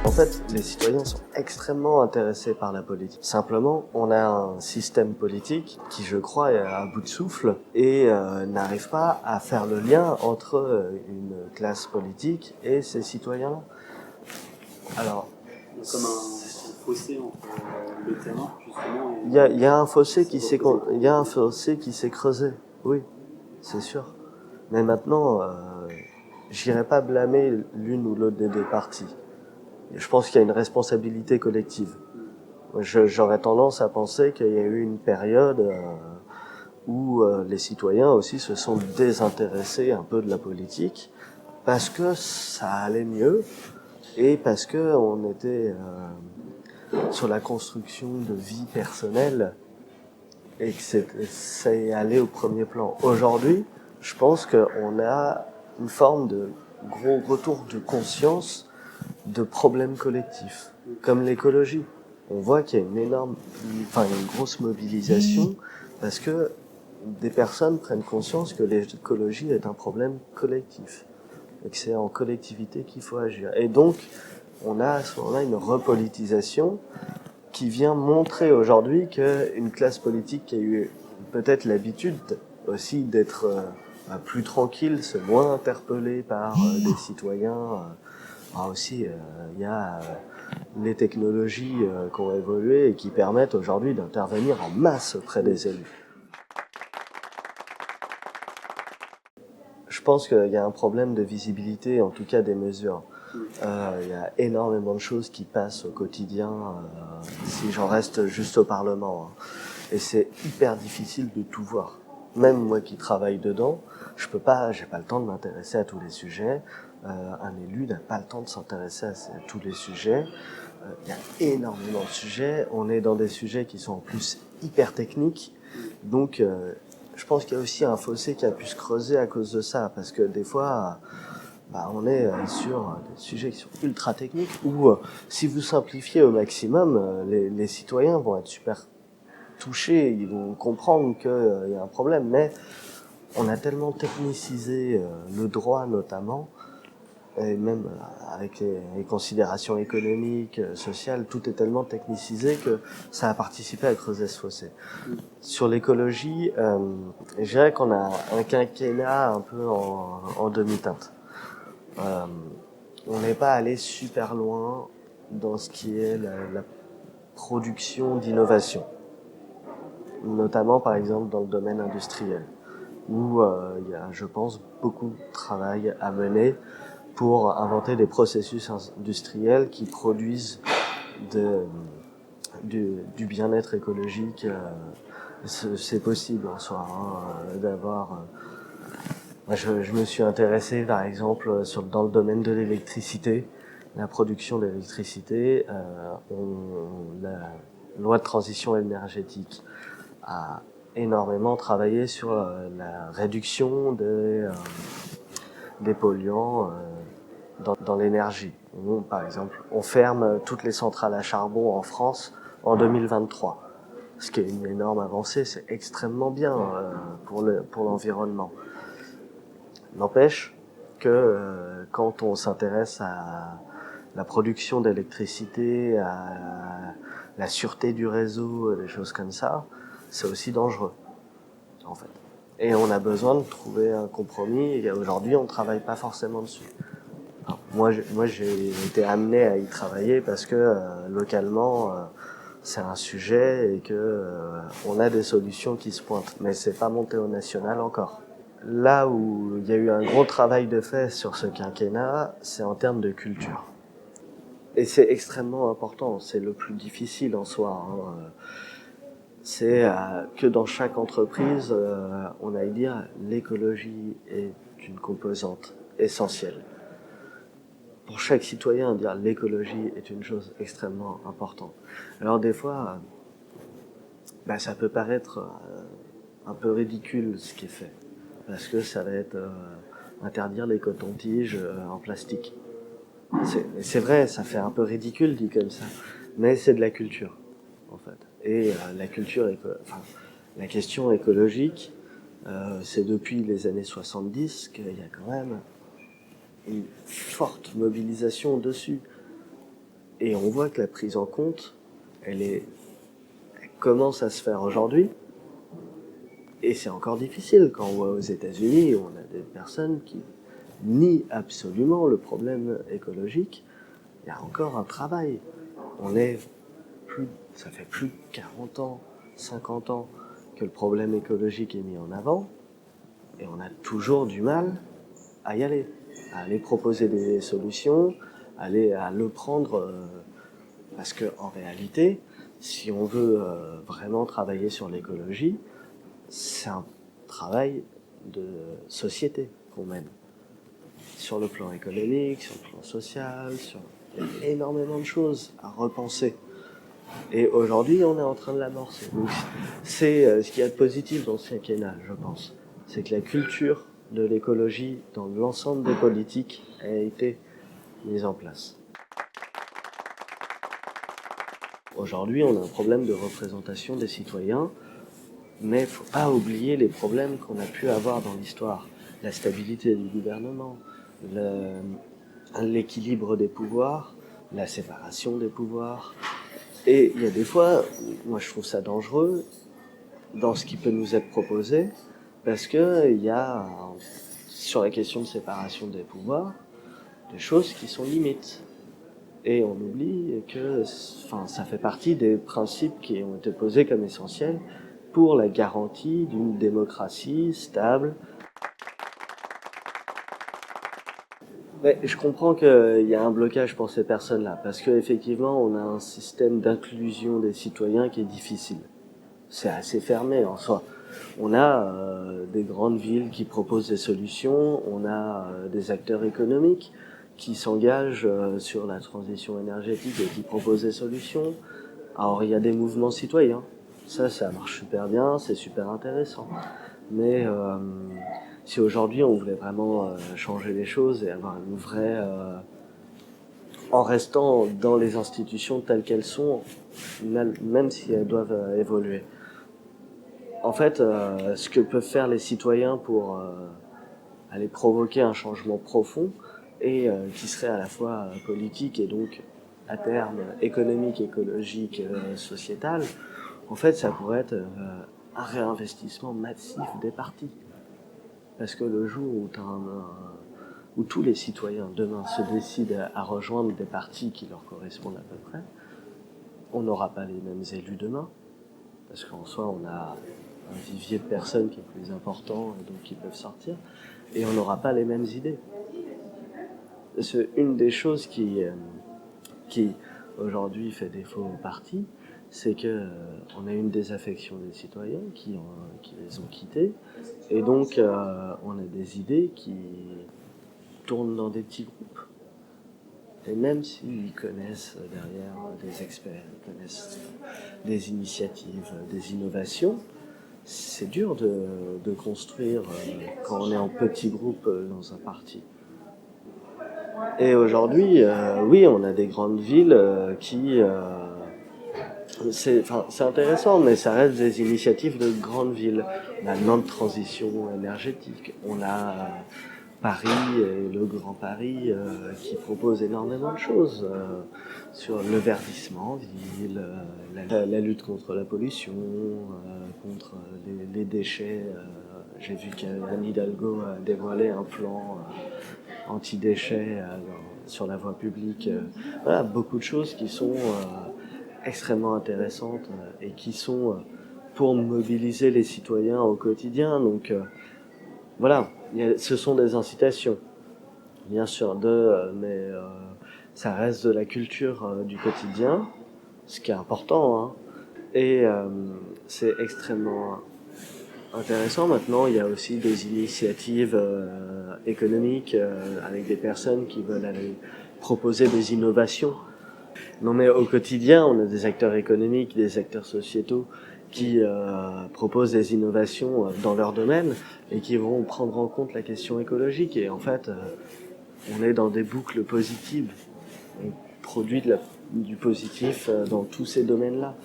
En fait, les citoyens sont extrêmement intéressés par la politique. Simplement, on a un système politique qui, je crois, est à bout de souffle et n'arrive pas à faire le lien entre une classe politique et ses citoyens. Alors, il y a comme un fossé entre le terrain, justement. Et il y a un fossé qui s'est creusé. Oui, c'est sûr. Mais maintenant, j'irai pas blâmer l'une ou l'autre des deux parties. Je pense qu'il y a une responsabilité collective. J'aurais tendance à penser qu'il y a eu une période où les citoyens aussi se sont désintéressés un peu de la politique parce que ça allait mieux et parce que on était sur la construction de vie personnelle et que c'est allé au premier plan. Aujourd'hui, je pense qu'on a une forme de gros retour de conscience de problèmes collectifs, comme l'écologie. On voit qu'il y a une grosse mobilisation parce que des personnes prennent conscience que l'écologie est un problème collectif et que c'est en collectivité qu'il faut agir. Et donc, on a à ce moment-là une repolitisation qui vient montrer aujourd'hui qu'une classe politique qui a eu peut-être l'habitude aussi d'être plus tranquille, se moins interpellée par des citoyens. Aussi, il y a les technologies qui ont évolué et qui permettent aujourd'hui d'intervenir en masse auprès des élus. Je pense qu'il y a un problème de visibilité, en tout cas des mesures. Il y a énormément de choses qui passent au quotidien, si j'en reste juste au Parlement. Et c'est hyper difficile de tout voir. Même moi qui travaille dedans, j'ai pas le temps de m'intéresser à tous les sujets. Un élu n'a pas le temps de s'intéresser à tous les sujets. Il y a énormément de sujets. On est dans des sujets qui sont en plus hyper techniques. Donc, je pense qu'il y a aussi un fossé qui a pu se creuser à cause de ça. Parce que des fois, on est sur des sujets qui sont ultra techniques où, si vous simplifiez au maximum, les citoyens vont être super touchés. Ils vont comprendre qu'il y a un problème. Mais on a tellement technicisé le droit notamment, et même avec les considérations économiques, sociales, tout est tellement technicisé que ça a participé à creuser ce fossé. Sur l'écologie, je dirais qu'on a un quinquennat un peu en demi-teinte. On n'est pas allé super loin dans ce qui est la production d'innovation, notamment par exemple dans le domaine industriel, où il y a, je pense, beaucoup de travail à mener pour inventer des processus industriels qui produisent du bien-être écologique. C'est possible en soi, d'avoir... Moi, je me suis intéressé, par exemple, dans le domaine de l'électricité, la production d'électricité. La loi de transition énergétique a énormément travaillé sur la réduction des polluants dans l'énergie. Par exemple, on ferme toutes les centrales à charbon en France en 2023. Ce qui est une énorme avancée, c'est extrêmement bien pour l'environnement. N'empêche que quand on s'intéresse à la production d'électricité, à la sûreté du réseau, des choses comme ça, c'est aussi dangereux, en fait. Et on a besoin de trouver un compromis, et aujourd'hui, on ne travaille pas forcément dessus. Alors, moi, j'ai été amené à y travailler parce que localement, c'est un sujet et que on a des solutions qui se pointent. Mais c'est pas monté au national encore. Là où il y a eu un gros travail de fait sur ce quinquennat, c'est en termes de culture. Et c'est extrêmement important, c'est le plus difficile en soi. C'est que dans chaque entreprise, on aille dire l'écologie est une composante essentielle. Pour chaque citoyen, dire l'écologie est une chose extrêmement importante. Alors des fois, ça peut paraître un peu ridicule ce qui est fait, parce que ça va être interdire les cotons-tiges en plastique. C'est vrai, ça fait un peu ridicule dit comme ça, mais c'est de la culture, en fait. Et la question écologique, c'est depuis les années 70 qu'il y a quand même une forte mobilisation dessus. Et on voit que la prise en compte, elle commence à se faire aujourd'hui. Et c'est encore difficile quand on voit aux États-Unis, on a des personnes qui nient absolument le problème écologique. Il y a encore un travail. Ça fait plus de 40 ans, 50 ans que le problème écologique est mis en avant, et on a toujours du mal à y aller, à aller proposer des solutions, à le prendre, parce que en réalité, si on veut vraiment travailler sur l'écologie, c'est un travail de société qu'on mène. Sur le plan économique, sur le plan social, il y a énormément de choses à repenser. Et aujourd'hui, on est en train de l'amorcer. Donc, c'est ce qu'il y a de positif dans ce quinquennat, je pense. C'est que la culture de l'écologie dans l'ensemble des politiques a été mise en place. Aujourd'hui, on a un problème de représentation des citoyens, mais il ne faut pas oublier les problèmes qu'on a pu avoir dans l'histoire. La stabilité du gouvernement, l'équilibre des pouvoirs, la séparation des pouvoirs. Et il y a des fois, moi je trouve ça dangereux dans ce qui peut nous être proposé, parce que il y a, sur la question de séparation des pouvoirs, des choses qui sont limites. Et on oublie que ça fait partie des principes qui ont été posés comme essentiels pour la garantie d'une démocratie stable. Ouais, je comprends qu'il y a un blocage pour ces personnes-là, parce qu'effectivement, on a un système d'inclusion des citoyens qui est difficile. C'est assez fermé en soi. On a des grandes villes qui proposent des solutions, on a des acteurs économiques qui s'engagent sur la transition énergétique et qui proposent des solutions. Alors il y a des mouvements citoyens, ça marche super bien, c'est super intéressant. Mais si aujourd'hui on voulait vraiment changer les choses et avoir une vraie... en restant dans les institutions telles qu'elles sont, même si elles doivent évoluer. En fait, ce que peuvent faire les citoyens pour aller provoquer un changement profond et qui serait à la fois politique et donc à terme économique, écologique, sociétal, en fait ça pourrait être un réinvestissement massif des partis. Parce que le jour où tous les citoyens demain se décident à rejoindre des partis qui leur correspondent à peu près, on n'aura pas les mêmes élus demain, parce qu'en soi on a un vivier de personnes qui est plus important et donc qui peuvent sortir, et on n'aura pas les mêmes idées. C'est une des choses qui aujourd'hui fait défaut aux partis, c'est que on a une désaffection des citoyens qui les ont quittés, et donc on a des idées qui tournent dans des petits groupes. Et même s'ils connaissent derrière des experts, ils connaissent des initiatives, des innovations, c'est dur de construire quand on est en petit groupe dans un parti. Et aujourd'hui, oui, on a des grandes villes qui... c'est intéressant, mais ça reste des initiatives de grandes villes. On a le plan de transition énergétique, on a Paris et le Grand Paris qui propose énormément de choses sur le verdissement en ville, la lutte contre la pollution, contre les déchets. J'ai vu qu'Anne Hidalgo a dévoilé un plan anti-déchets sur la voie publique. Voilà, beaucoup de choses qui sont extrêmement intéressantes et qui sont pour mobiliser les citoyens au quotidien. Donc voilà, ce sont des incitations, bien sûr, mais ça reste de la culture du quotidien, ce qui est important, hein. Et c'est extrêmement intéressant. Maintenant, il y a aussi des initiatives économiques avec des personnes qui veulent aller proposer des innovations. Non, mais au quotidien, on a des acteurs économiques, des acteurs sociétaux qui proposent des innovations dans leur domaine et qui vont prendre en compte la question écologique. Et en fait, on est dans des boucles positives. On produit du positif dans tous ces domaines-là.